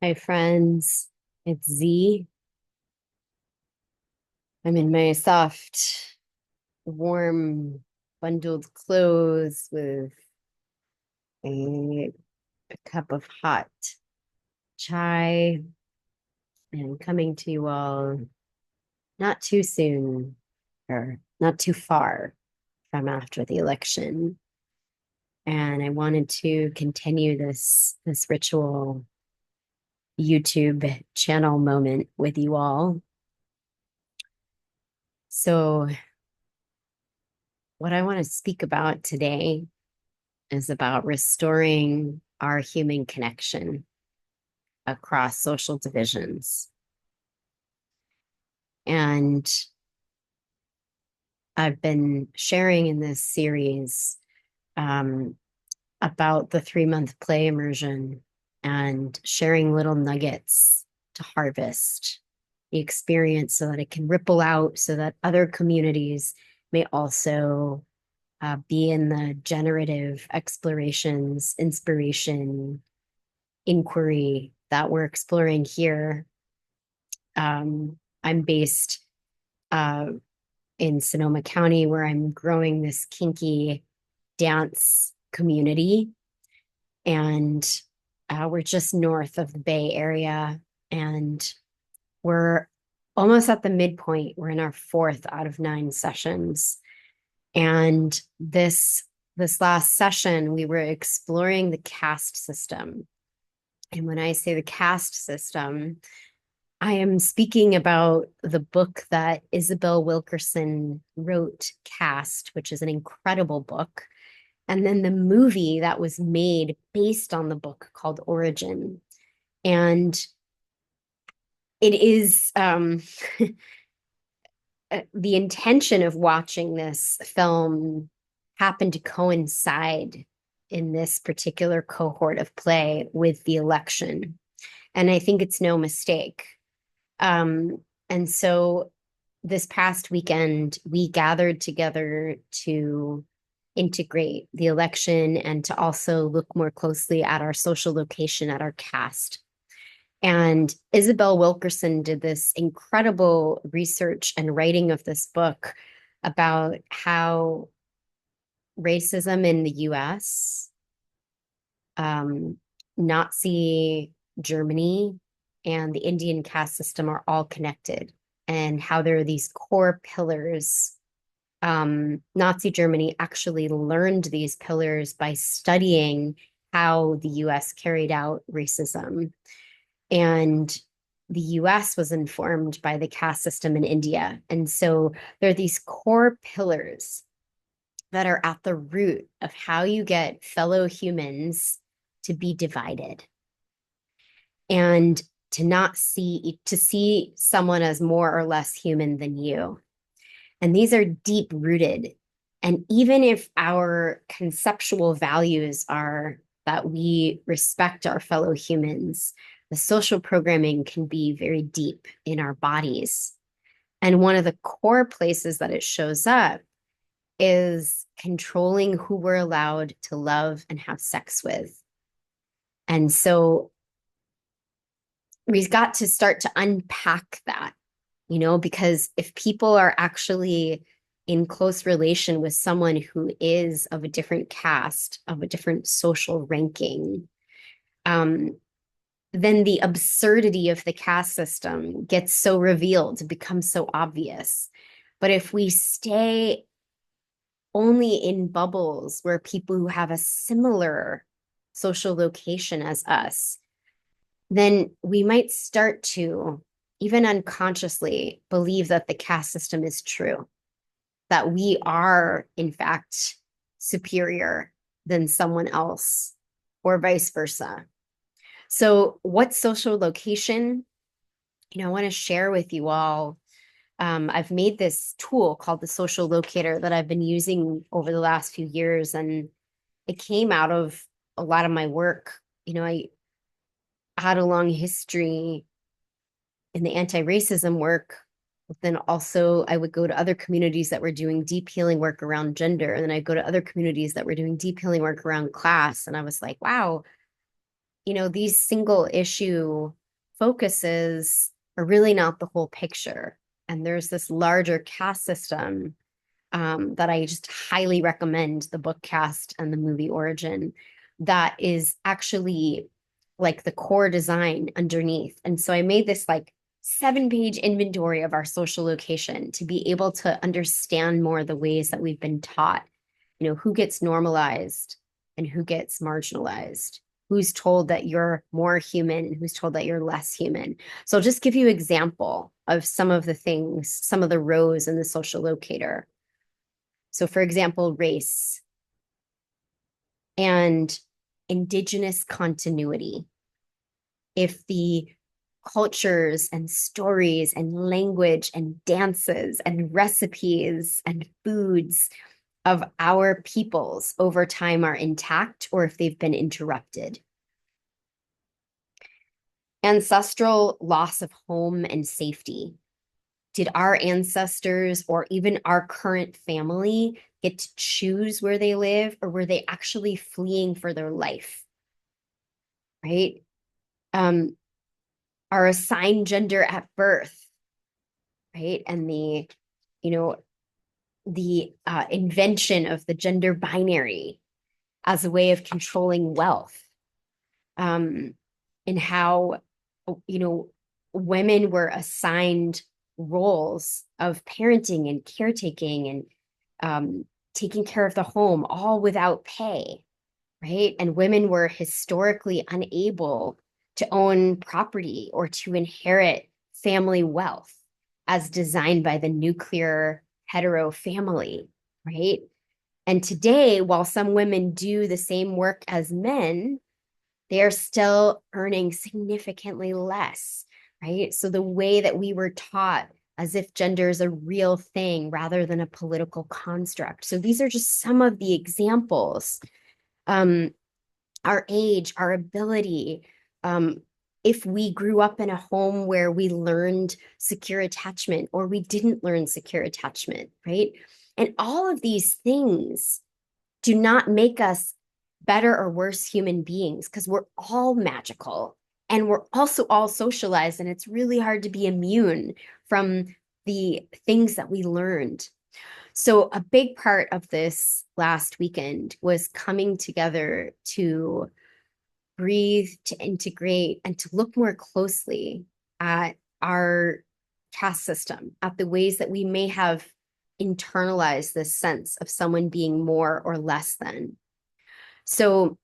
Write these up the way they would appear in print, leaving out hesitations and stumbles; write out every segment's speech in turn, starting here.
Hi, friends. It's Z. I'm in my soft, warm, bundled clothes with a, a cup of hot chai and coming to you all not too soon or not too far from after the election. And I wanted to continue this ritual YouTube channel moment with you all. So, what I want to speak about today is about restoring our human connection across social divisions. And I've been sharing in this series um, about the 3-month play immersion and sharing little nuggets to harvest the experience so that it can ripple out so that other communities may also be in the generative explorations, inspiration, inquiry that we're exploring here. I'm based uh, in Sonoma County, where I'm growing this kinky dance community. And we're just north of the Bay Area. And we're almost at the midpoint. We're in our fourth out of 9 sessions. And this last session, we were exploring the caste system. And when I say the caste system, I am speaking about the book that Isabel Wilkerson wrote, Caste, which is an incredible book. And then the movie that was made based on the book called Origin. And it is the intention of watching this film happened to coincide in this particular cohort of play with the election. And I think it's no mistake. And so this past weekend, we gathered together to integrate the election and to also look more closely at our social location, at our caste. And Isabel Wilkerson did this incredible research and writing of this book about how racism in the US, um, Nazi Germany, and the Indian caste system are all connected, and how there are these core pillars. Nazi Germany actually learned these pillars by studying how the US carried out racism. And the US was informed by the caste system in India. And so there are these core pillars that are at the root of how you get fellow humans to be divided and to see someone as more or less human than you. And these are deep rooted. And even if our conceptual values are that we respect our fellow humans, the social programming can be very deep in our bodies. And one of the core places that it shows up is controlling who we're allowed to love and have sex with. And so we've got to start to unpack that, because if people are actually in close relation with someone who is of a different caste, of a different social ranking, then the absurdity of the caste system gets so revealed, it becomes so obvious. But if we stay only in bubbles where people who have a similar social location as us, then we might start to, even unconsciously, believe that the caste system is true, that we are, in fact, superior than someone else, or vice versa. So, what social location? I want to share with you all. I've made this tool called the social locator that I've been using over the last few years, and it came out of a lot of my work. I had a long history in the anti-racism work, but then also I would go to other communities that were doing deep healing work around gender, and then I'd go to other communities that were doing deep healing work around class, and I was like, wow, these single issue focuses are really not the whole picture. And there's this larger caste system that I just highly recommend, the book Caste and the movie Origin, that is actually like the core design underneath. And so I made this like 7-page inventory of our social location to be able to understand more the ways that we've been taught, who gets normalized and who gets marginalized, who's told that you're more human and who's told that you're less human. So I'll just give you an example of some of the things, some of the rows in the social locator. So for example, race and indigenous continuity. If the cultures and stories and language and dances and recipes and foods of our peoples over time are intact or if they've been interrupted. Ancestral loss of home and safety. Did our ancestors or even our current family get to choose where they live, or were they actually fleeing for their life? Right? Our assigned gender at birth, right? And the invention of the gender binary as a way of controlling wealth, and how, women were assigned roles of parenting and caretaking and taking care of the home, all without pay, right? And women were historically unable to own property or to inherit family wealth as designed by the nuclear hetero family, right? And today, while some women do the same work as men, they are still earning significantly less, right? So the way that we were taught as if gender is a real thing rather than a political construct. So these are just some of the examples. Our age, our ability, if we grew up in a home where we learned secure attachment or we didn't learn secure attachment, right? And all of these things do not make us better or worse human beings, because we're all magical and we're also all socialized, and it's really hard to be immune from the things that we learned. So a big part of this last weekend was coming together to breathe, to integrate, and to look more closely at our caste system, at the ways that we may have internalized this sense of someone being more or less than. So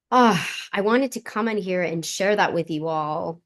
I wanted to come in here and share that with you all.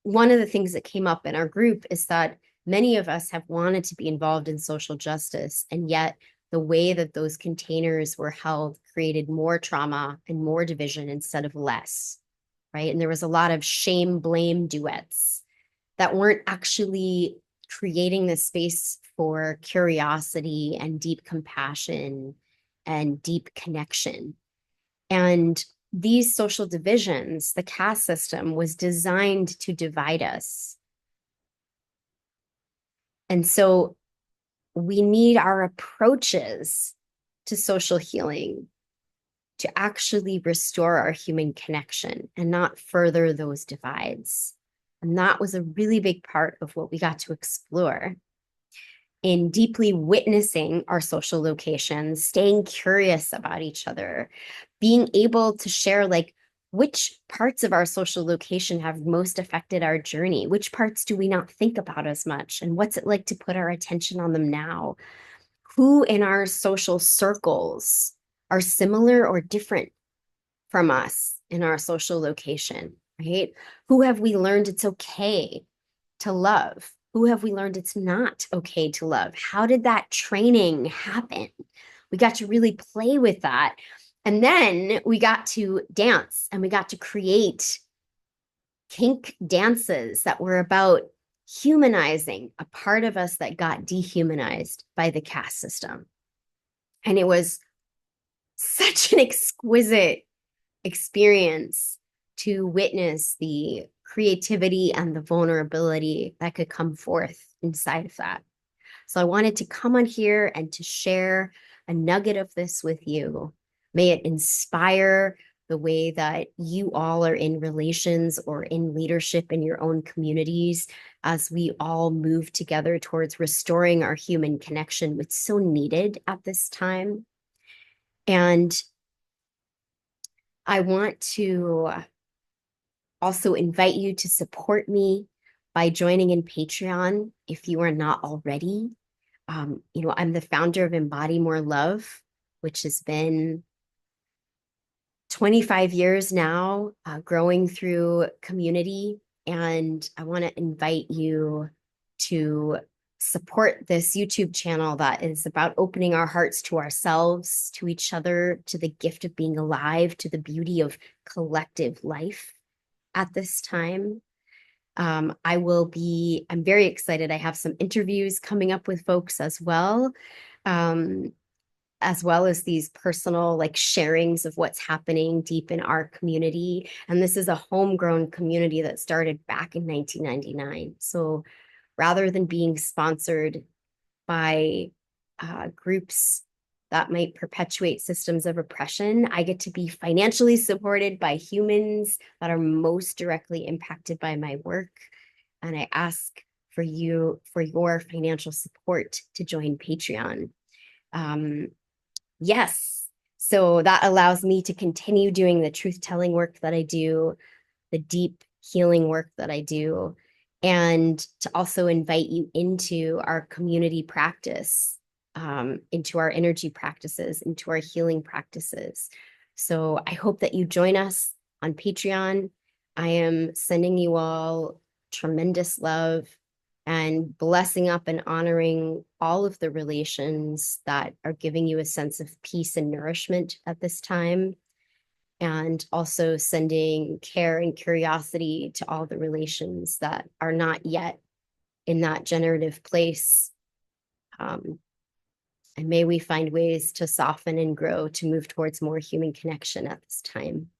One of the things that came up in our group is that many of us have wanted to be involved in social justice, and yet the way that those containers were held created more trauma and more division instead of less, right? And there was a lot of shame blame duets that weren't actually creating the space for curiosity and deep compassion and deep connection. And these social divisions, the caste system was designed to divide us. And so we need our approaches to social healing to actually restore our human connection and not further those divides. And that was a really big part of what we got to explore in deeply witnessing our social locations, staying curious about each other, being able to share like which parts of our social location have most affected our journey, which parts do we not think about as much, and what's it like to put our attention on them now? Who in our social circles are similar or different from us in our social location, right? Who have we learned it's okay to love? Who have we learned it's not okay to love? How did that training happen? We got to really play with that. And then we got to dance and we got to create kink dances that were about humanizing a part of us that got dehumanized by the caste system. And it was such an exquisite experience to witness the creativity and the vulnerability that could come forth inside of that. So I wanted to come on here and to share a nugget of this with you. May it inspire the way that you all are in relations or in leadership in your own communities as we all move together towards restoring our human connection, which is so needed at this time. And I want to also invite you to support me by joining in Patreon if you are not already. I'm the founder of Embody More Love, which has been 25 years now, growing through community. And I want to invite you to support this YouTube channel that is about opening our hearts to ourselves, to each other, to the gift of being alive, to the beauty of collective life at this time. I'm very excited. I have some interviews coming up with folks um, as well as these personal like sharings of what's happening deep in our community. And this is a homegrown community that started back in 1999. So rather than being sponsored by groups that might perpetuate systems of oppression, I get to be financially supported by humans that are most directly impacted by my work. And I ask for your financial support to join Patreon. Yes. So that allows me to continue doing the truth telling work that I do, the deep healing work that I do, and to also invite you into our community practice, into our energy practices, into our healing practices. So I hope that you join us on Patreon. I am sending you all tremendous love and blessing up and honoring all of the relations that are giving you a sense of peace and nourishment at this time. And also sending care and curiosity to all the relations that are not yet in that generative place. And may we find ways to soften and grow to move towards more human connection at this time.